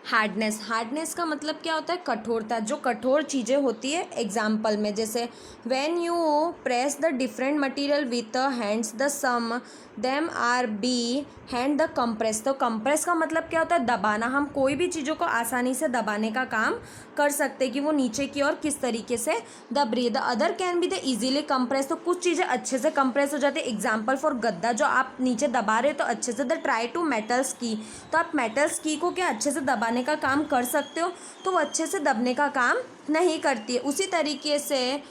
Hardness, hardness का मतलब क्या होता है? कठोरता, जो कठोर चीज़ें होती है। एग्जाम्पल में जैसे when you press the different material with hands the some them are be hand the compress. तो कंप्रेस का मतलब क्या होता है? दबाना। हम कोई भी चीज़ों को आसानी से दबाने का काम कर सकते हैं कि वो नीचे की ओर किस तरीके से दब रही है। The other can be the easily compress. तो कुछ चीज़ें अच्छे से कंप्रेस हो जाती है। एग्जाम्पल फॉर गद्दा, जो आप नीचे दबा रहे हो तो अच्छे से। द ट्राई टू मेटल्स की, तो आप मेटल्स की को क्या अच्छे से दबाने का काम कर सकते हो, तो वो अच्छे से दबने का काम नहीं करती है। उसी तरीके से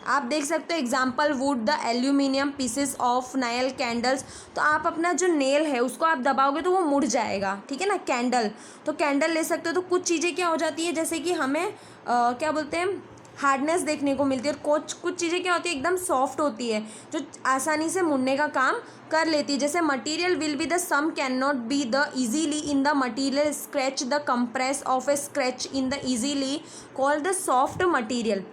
आप देख सकते हो example wood the aluminium pieces of nail candles. तो आप अपना जो नेल है उसको आप दबाओगे तो वो मुड़ जाएगा, ठीक है ना। कैंडल, तो कैंडल ले सकते हो। तो कुछ चीज़ें क्या हो जाती है, जैसे कि हमें क्या बोलते हैं, हार्डनेस देखने को मिलती है। और कुछ चीज़ें क्या होती है, एकदम सॉफ्ट होती है, जो आसानी से मुड़ने का काम कर लेती है। जैसे material will be the some can not be the easily in the material scratch the compress of a scratch in the easily call the soft material.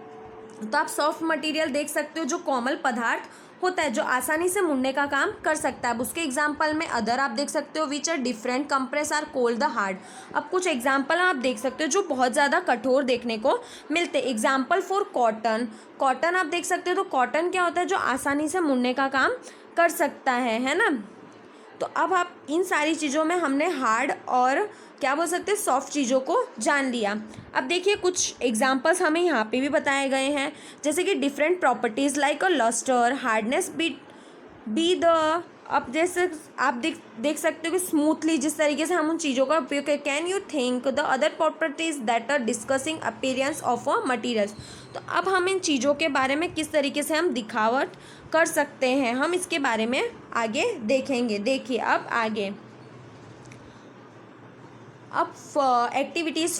तो आप सॉफ्ट मटेरियल देख सकते हो, जो कोमल पदार्थ होता है, जो आसानी से मुड़ने का काम कर सकता है। अब उसके एग्जाम्पल में अदर आप देख सकते हो which are different compress are called the hard. अब कुछ एग्जाम्पल आप देख सकते हो जो बहुत ज़्यादा कठोर देखने को मिलते हैं। एग्जाम्पल फॉर कॉटन, कॉटन आप देख सकते हो। तो कॉटन क्या होता है, जो आसानी से मुड़ने का काम कर सकता है ना। तो अब आप इन सारी चीज़ों में हमने हार्ड और क्या बोल सकते हैं, सॉफ्ट चीज़ों को जान लिया। अब देखिए कुछ एग्जांपल्स हमें यहाँ पे भी बताए गए हैं, जैसे कि different properties like a lustre hardness be the. अब जैसे आप देख सकते हो कि स्मूथली जिस तरीके से हम उन चीज़ों का उपयोग करें। Can you think the other properties that are discussing appearance of a materials. तो अब हम इन चीज़ों के बारे में किस तरीके से हम दिखावट कर सकते हैं, हम इसके बारे में आगे देखेंगे। देखिए अब आगे, अब एक्टिविटीज़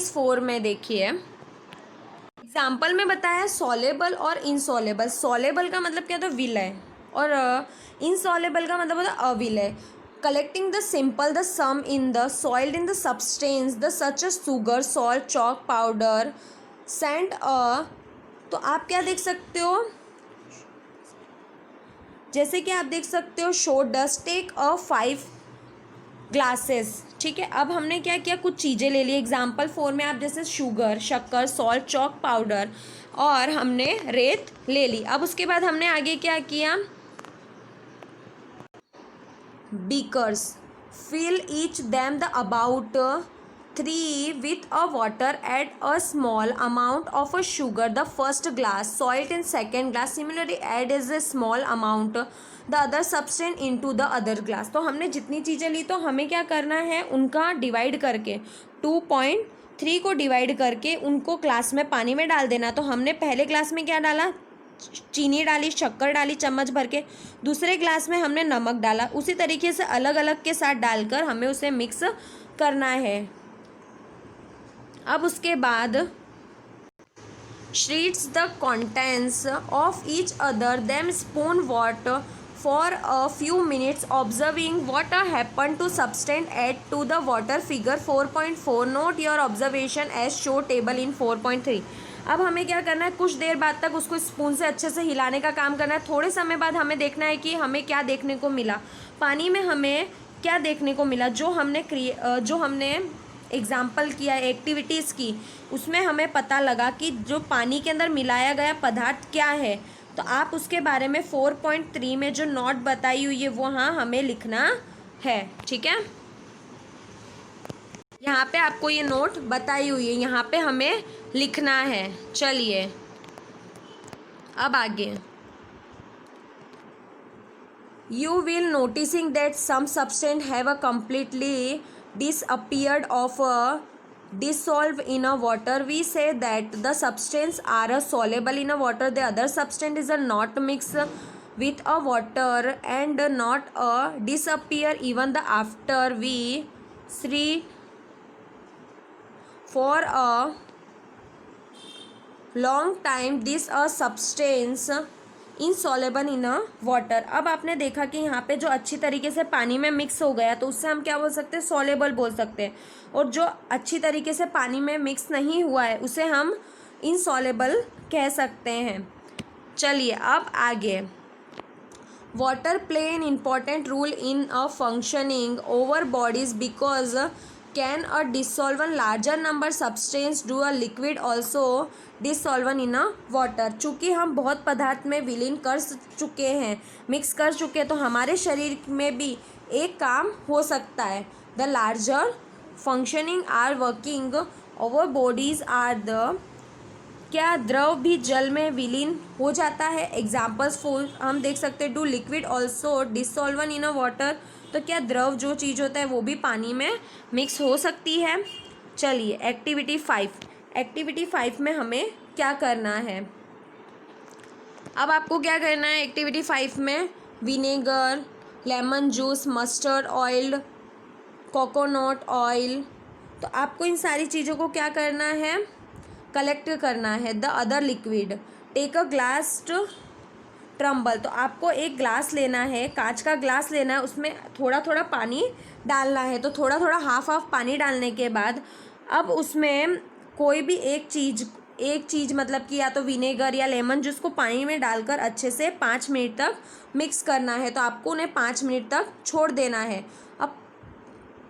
4 में देखिए एग्जाम्पल में बताया सॉलेबल और इनसॉलेबल। सॉलेबल का मतलब क्या होता है, विलय, और इनसॉलेबल का मतलब होता है अविलय। Collecting the simple the some in the soiled in the substance the such a sugar salt chalk powder sand तो आप क्या देख सकते हो, जैसे कि आप देख सकते हो show dust take a 5 glasses, ठीक है। अब हमने क्या किया, कुछ चीज़ें ले ली। एग्जाम्पल 4 में आप जैसे शुगर, शक्कर, सॉल्ट, चॉक पाउडर और हमने रेत ले ली। अब उसके बाद हमने आगे क्या किया, beakers fill each them the about 3 with a water, add a small amount of a sugar the first glass, salt in second glass, similarly add is a small amount the other substance into the other glass। तो हमने जितनी चीज़ें ली तो हमें क्या करना है, उनका डिवाइड करके 2.3 को डिवाइड करके उनको ग्लास में पानी में डाल देना। तो हमने पहले ग्लास में क्या डाला, चीनी डाली, शक्कर डाली चम्मच भर के, दूसरे ग्लास में हमने नमक डाला। उसी तरीके से अलग अलग के साथ डालकर हमें उसे मिक्स करना है। अब उसके बाद sheets the contents of each other them spoon water for a few minutes observing what happen to substance add to the water. Figure 4.4 note your observation as show table in 4.3। अब हमें क्या करना है, कुछ देर बाद तक उसको स्पून से अच्छे से हिलाने का काम करना है। थोड़े समय बाद हमें देखना है कि हमें क्या देखने को मिला, पानी में हमें क्या देखने को मिला। जो हमने एग्जाम्पल किया एक्टिविटीज़ की, उसमें हमें पता लगा कि जो पानी के अंदर मिलाया गया पदार्थ क्या है। तो आप उसके बारे में 4.3 में जो नोट बताई हुई है वो हाँ हमें लिखना है, ठीक है। यहाँ पे आपको ये नोट बताई हुई है, यहाँ पे हमें लिखना है। चलिए अब आगे, you will noticing that some substance have a completely disappeared of a dissolve in a water. We say that the substance are a soluble in a water, the other substance is a not mix with a water and not a disappear even the after we see for a long time this a substance insoluble in a water. अब आपने देखा कि यहाँ पे जो अच्छी तरीके से पानी में मिक्स हो गया तो उससे हम क्या बोल सकते हैं, सॉलेबल बोल सकते हैं। और जो अच्छी तरीके से पानी में मिक्स नहीं हुआ है उसे हम इनसॉलेबल कह सकते हैं। चलिए अब आगे, water play an important role in a functioning over bodies because can a dissolve larger number substance do a liquid also dissolve in a water. चूँकि हम बहुत पदार्थ में विलीन कर चुके हैं, मिक्स कर चुके हैं, तो हमारे शरीर में भी एक काम हो सकता है। The larger functioning are working over bodies are the, क्या द्रव भी जल में विलीन हो जाता है। एग्जाम्पल्स फॉर हम देख सकते हैं, do liquid also dissolve in a water, तो क्या द्रव जो चीज़ होता है वो भी पानी में मिक्स हो सकती है। चलिए एक्टिविटी 5, एक्टिविटी 5 में हमें क्या करना है। अब आपको क्या करना है एक्टिविटी 5 में, vinegar, lemon juice, mustard oil, coconut oil, तो आपको इन सारी चीज़ों को क्या करना है, कलेक्ट करना है। The other liquid, take a glass tumbler, तो आपको एक ग्लास लेना है, कांच का ग्लास लेना है, उसमें थोड़ा थोड़ा पानी डालना है। तो थोड़ा थोड़ा हाफ पानी डालने के बाद अब उसमें कोई भी एक चीज़ मतलब कि या तो विनेगर या लेमन जूस को पानी में डालकर अच्छे से 5 मिनट तक मिक्स करना है। तो आपको उन्हें 5 मिनट तक छोड़ देना है। अब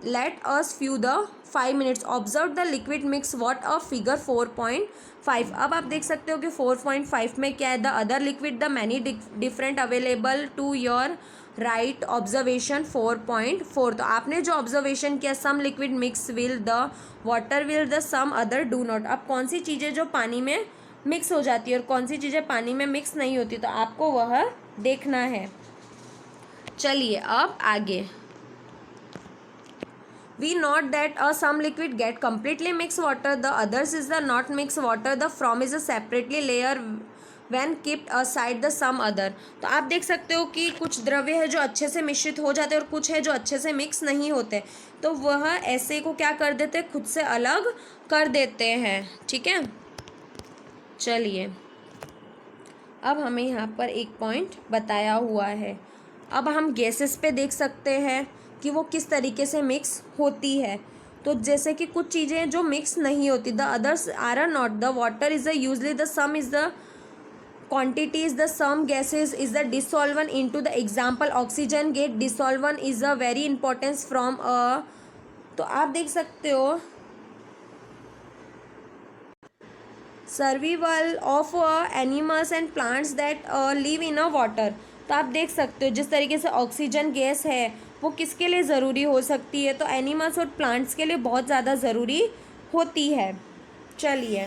let us few the 5 minutes, observe the liquid mix what a figure 4.5। अब आप देख सकते हो कि 4.5 में क्या है, the other liquid the many different available to your right, observation 4.4। तो आपने जो ऑब्जर्वेशन किया, some liquid mix will the water will the some other do not. अब कौन सी चीज़ें जो पानी में मिक्स हो जाती है और कौन सी चीज़ें पानी में मिक्स नहीं होती, तो आपको वह देखना है। चलिए अब आगे, we note that some liquid get completely mixed water, the others is the not mixed water, the from is a separately layer when kept aside the some other। तो आप देख सकते हो कि कुछ द्रव्य है जो अच्छे से मिश्रित हो जाते हैं और कुछ है जो अच्छे से मिक्स नहीं होते, तो वह ऐसे को क्या कर देते हैं, खुद से अलग कर देते हैं। ठीक है, चलिए अब हमें यहाँ पर एक पॉइंट बताया हुआ है। अब हम गैसेस पे देख सकते हैं कि वो किस तरीके से मिक्स होती है। तो जैसे कि कुछ चीज़ें जो मिक्स नहीं होती, the others are not, the water is the usually the some is the quantity is the some gases is the dissolve into the example oxygen get dissolve is a very importance from a. तो आप देख सकते हो survival of animals and plants that live in a water. तो आप देख सकते हो जिस तरीके से ऑक्सीजन गैस है वो किसके लिए ज़रूरी हो सकती है, तो एनिमल्स और प्लांट्स के लिए बहुत ज़्यादा ज़रूरी होती है। चलिए